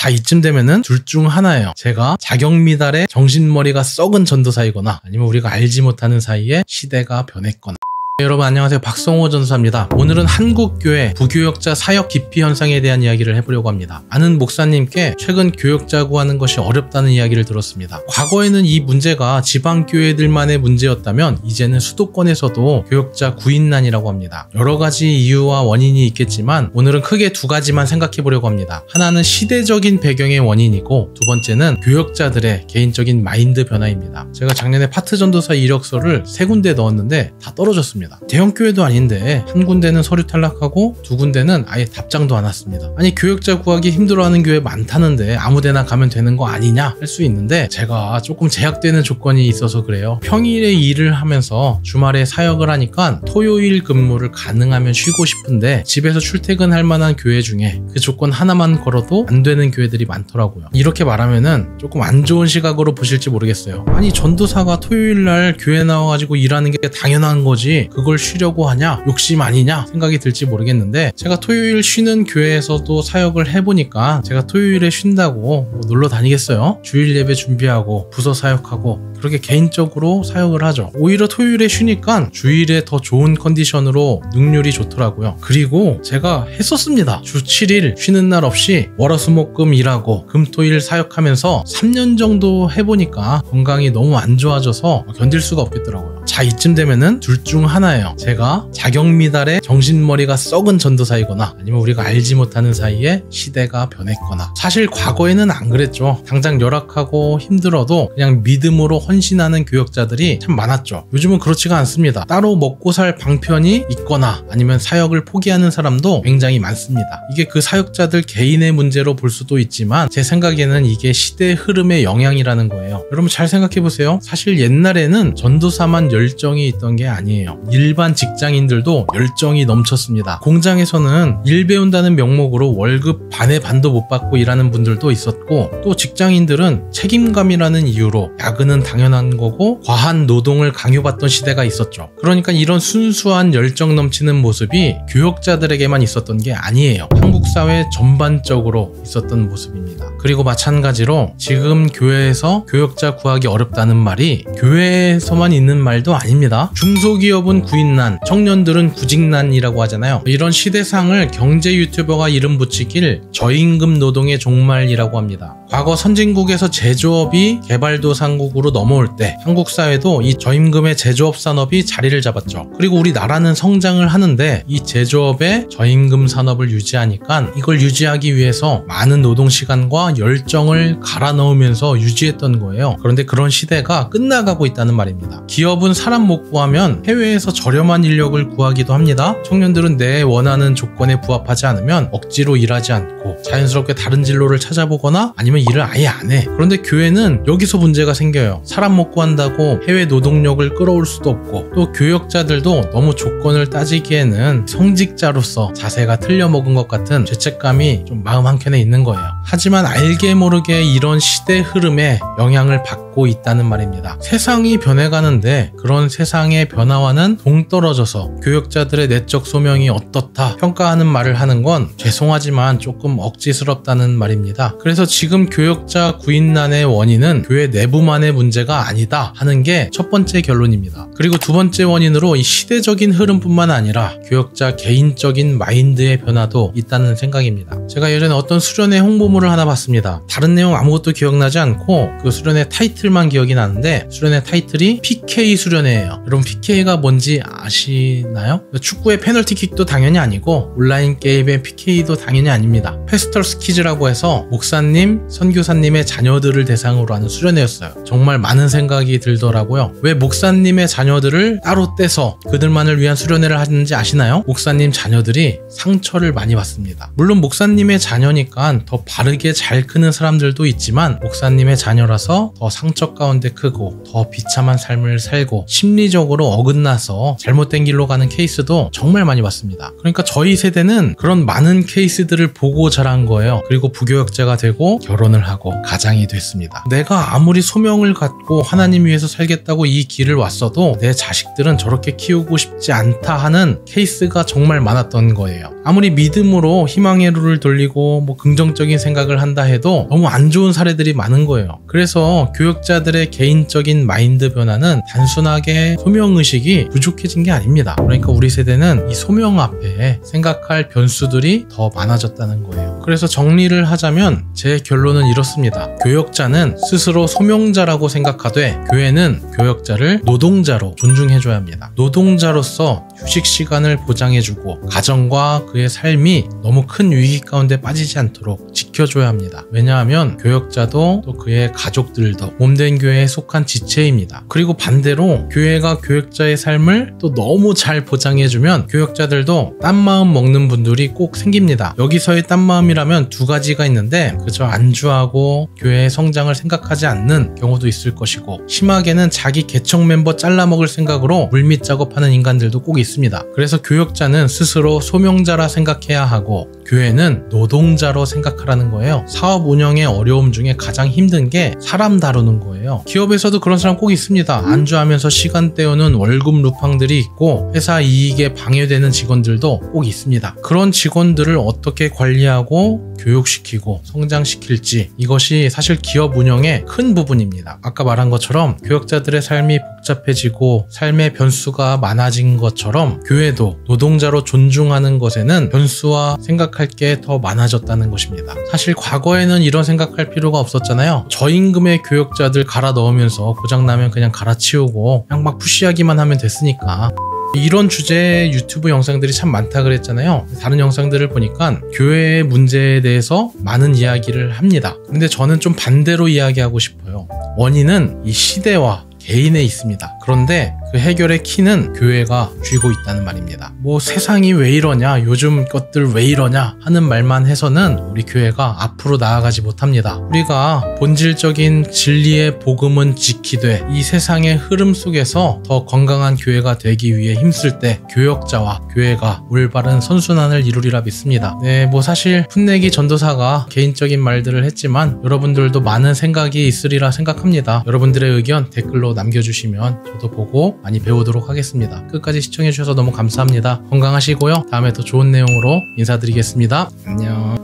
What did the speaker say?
자, 이쯤 되면은 둘 중 하나예요. 제가 자경미달에 정신머리가 썩은 전도사이거나 아니면 우리가 알지 못하는 사이에 시대가 변했거나. 여러분 안녕하세요. 박성호 전도사입니다. 오늘은 한국교회 부교역자 사역 기피 현상에 대한 이야기를 해보려고 합니다. 아는 목사님께 최근 교역자 구하는 것이 어렵다는 이야기를 들었습니다. 과거에는 이 문제가 지방교회들만의 문제였다면 이제는 수도권에서도 교역자 구인난이라고 합니다. 여러 가지 이유와 원인이 있겠지만 오늘은 크게 두 가지만 생각해 보려고 합니다. 하나는 시대적인 배경의 원인이고 두 번째는 교역자들의 개인적인 마인드 변화입니다. 제가 작년에 파트 전도사 이력서를 3군데 넣었는데 다 떨어졌습니다. 대형 교회도 아닌데 한 군데는 서류 탈락하고 두 군데는 아예 답장도 안 왔습니다. 아니 교역자 구하기 힘들어하는 교회 많다는데 아무데나 가면 되는 거 아니냐 할 수 있는데 제가 조금 제약되는 조건이 있어서 그래요. 평일에 일을 하면서 주말에 사역을 하니까 토요일 근무를 가능하면 쉬고 싶은데 집에서 출퇴근할 만한 교회 중에 그 조건 하나만 걸어도 안 되는 교회들이 많더라고요. 이렇게 말하면은 조금 안 좋은 시각으로 보실지 모르겠어요. 아니 전도사가 토요일날 교회 나와가지고 일하는 게 당연한 거지 그걸 쉬려고 하냐? 욕심 아니냐? 생각이 들지 모르겠는데 제가 토요일 쉬는 교회에서도 사역을 해보니까 제가 토요일에 쉰다고 놀러 다니겠어요? 주일 예배 준비하고 부서 사역하고 그렇게 개인적으로 사역을 하죠. 오히려 토요일에 쉬니까 주일에 더 좋은 컨디션으로 능률이 좋더라고요. 그리고 제가 했었습니다. 주 7일 쉬는 날 없이 월화수목금 일하고 금토일 사역하면서 3년 정도 해보니까 건강이 너무 안 좋아져서 견딜 수가 없겠더라고요. 자, 이쯤 되면은 둘 중 하나예요. 제가 자경미달에 정신머리가 썩은 전도사이거나 아니면 우리가 알지 못하는 사이에 시대가 변했거나. 사실 과거에는 안 그랬죠. 당장 열악하고 힘들어도 그냥 믿음으로 헌신하는 교역자들이 참 많았죠. 요즘은 그렇지가 않습니다. 따로 먹고 살 방편이 있거나 아니면 사역을 포기하는 사람도 굉장히 많습니다. 이게 그 사역자들 개인의 문제로 볼 수도 있지만 제 생각에는 이게 시대의 흐름의 영향이라는 거예요. 여러분 잘 생각해보세요. 사실 옛날에는 전도사만 열정이 있던 게 아니에요. 일반 직장인들도 열정이 넘쳤습니다. 공장에서는 일 배운다는 명목으로 월급 반의 반도 못 받고 일하는 분들도 있었고 또 직장인들은 책임감이라는 이유로 야근은 당연한 거고 과한 노동을 강요받던 시대가 있었죠. 그러니까 이런 순수한 열정 넘치는 모습이 교역자들에게만 있었던 게 아니에요. 한국 사회 전반적으로 있었던 모습입니다. 그리고 마찬가지로 지금 교회에서 교역자 구하기 어렵다는 말이 교회에서만 있는 말도 아닙니다. 중소기업은 구인난, 청년들은 구직난이라고 하잖아요. 이런 시대상을 경제 유튜버가 이름 붙이길 저임금 노동의 종말이라고 합니다. 과거 선진국에서 제조업이 개발도상국으로 넘어올 때 한국 사회도 이 저임금의 제조업 산업이 자리를 잡았죠. 그리고 우리나라는 성장을 하는데 이 제조업의 저임금 산업을 유지하니까 이걸 유지하기 위해서 많은 노동시간과 열정을 갈아 넣으면서 유지했던 거예요. 그런데 그런 시대가 끝나가고 있다는 말입니다. 기업은 사람 못 구하면 해외에서 저렴한 인력을 구하기도 합니다. 청년들은 내 원하는 조건에 부합하지 않으면 억지로 일하지 않고 자연스럽게 다른 진로를 찾아보거나 아니면 일을 아예 안 해. 그런데 교회는 여기서 문제가 생겨요. 사람 못 구한다고 해외 노동력을 끌어올 수도 없고 또 교역자들도 너무 조건을 따지기에는 성직자로서 자세가 틀려먹은 것 같은 죄책감이 좀 마음 한켠에 있는 거예요. 하지만 알게 모르게 이런 시대 흐름에 영향을 받고 있다는 말입니다. 세상이 변해가는데 그런 세상의 변화와는 동떨어져서 교역자들의 내적 소명이 어떻다 평가하는 말을 하는 건 죄송하지만 조금 억지스럽다는 말입니다. 그래서 지금 교역자 구인난의 원인은 교회 내부만의 문제가 아니다 하는 게 첫 번째 결론입니다. 그리고 두 번째 원인으로 이 시대적인 흐름뿐만 아니라 교역자 개인적인 마인드의 변화도 있다는 생각입니다. 제가 예전에 어떤 수련회 홍보물을 하나 봤습니다. 다른 내용 아무것도 기억나지 않고 그 수련회 타이틀만 기억이 나는데 수련회 타이틀이 PK 수련회예요. 여러분 PK가 뭔지 아시나요? 축구의 페널티킥도 당연히 아니고 온라인 게임의 PK도 당연히 아닙니다. 패스터스 키즈라고 해서 목사님, 선교사님의 자녀들을 대상으로 하는 수련회였어요. 정말 많은 생각이 들더라고요. 왜 목사님의 자녀들을 따로 떼서 그들만을 위한 수련회를 하는지 아시나요? 목사님 자녀들이 상처를 많이 받습니다. 물론 목사님의 자녀니까 더 바르게 잘 크는 사람들도 있지만 목사님의 자녀라서 더 상처 성적 가운데 크고 더 비참한 삶을 살고 심리적으로 어긋나서 잘못된 길로 가는 케이스도 정말 많이 봤습니다. 그러니까 저희 세대는 그런 많은 케이스들을 보고 자란 거예요. 그리고 부교역자가 되고 결혼을 하고 가장이 됐습니다. 내가 아무리 소명을 갖고 하나님 위해서 살겠다고 이 길을 왔어도 내 자식들은 저렇게 키우고 싶지 않다 하는 케이스가 정말 많았던 거예요. 아무리 믿음으로 희망의 루를 돌리고 긍정적인 생각을 한다 해도 너무 안 좋은 사례들이 많은 거예요. 그래서 교역자들의 개인적인 마인드 변화는 단순하게 소명의식이 부족해진 게 아닙니다. 그러니까 우리 세대는 이 소명 앞에 생각할 변수들이 더 많아졌다는 거예요. 그래서 정리를 하자면 제 결론은 이렇습니다. 교역자는 스스로 소명자라고 생각하되 교회는 교역자를 노동자로 존중해줘야 합니다. 노동자로서 휴식 시간을 보장해주고 가정과 그의 삶이 너무 큰 위기 가운데 빠지지 않도록 지켜줘야 합니다. 왜냐하면 교역자도 또 그의 가족들도 몸된 교회에 속한 지체입니다. 그리고 반대로 교회가 교역자의 삶을 또 너무 잘 보장해주면 교역자들도 딴 마음 먹는 분들이 꼭 생깁니다. 여기서의 딴 마음이라면 두 가지가 있는데 그저 안주하고 교회의 성장을 생각하지 않는 경우도 있을 것이고 심하게는 자기 개척 멤버 잘라먹을 생각으로 물밑 작업하는 인간들도 꼭 있습니다. 그래서 교역자는 스스로 소명자라 생각해야 하고 교회는 노동자로 생각하라는 거예요. 사업 운영의 어려움 중에 가장 힘든 게 사람 다루는 거예요. 기업에서도 그런 사람 꼭 있습니다. 안주하면서 시간 때우는 월급 루팡들이 있고 회사 이익에 방해되는 직원들도 꼭 있습니다. 그런 직원들을 어떻게 관리하고 교육시키고 성장시킬지 이것이 사실 기업 운영의 큰 부분입니다. 아까 말한 것처럼 교역자들의 삶이 복잡해지고 삶의 변수가 많아진 것처럼 교회도 노동자로 존중하는 것에는 변수와 생각할 게 더 많아졌다는 것입니다. 사실 과거에는 이런 생각할 필요가 없었잖아요. 저임금의 교역자들 갈아 넣으면서 고장나면 그냥 갈아치우고 그냥 막 푸시하기만 하면 됐으니까. 이런 주제의 유튜브 영상들이 참 많다 그랬잖아요. 다른 영상들을 보니까 교회의 문제에 대해서 많은 이야기를 합니다. 근데 저는 좀 반대로 이야기하고 싶어요. 원인은 이 시대와 개인에 있습니다. 그런데 그 해결의 키는 교회가 쥐고 있다는 말입니다. 세상이 왜 이러냐, 요즘 것들 왜 이러냐 하는 말만 해서는 우리 교회가 앞으로 나아가지 못합니다. 우리가 본질적인 진리의 복음은 지키되 이 세상의 흐름 속에서 더 건강한 교회가 되기 위해 힘쓸 때 교역자와 교회가 올바른 선순환을 이루리라 믿습니다. 네, 사실 풋내기 전도사가 개인적인 말들을 했지만 여러분들도 많은 생각이 있으리라 생각합니다. 여러분들의 의견 댓글로 남겨주시면 저도 보고 많이 배우도록 하겠습니다. 끝까지 시청해주셔서 너무 감사합니다. 건강하시고요. 다음에 더 좋은 내용으로 인사드리겠습니다. 안녕.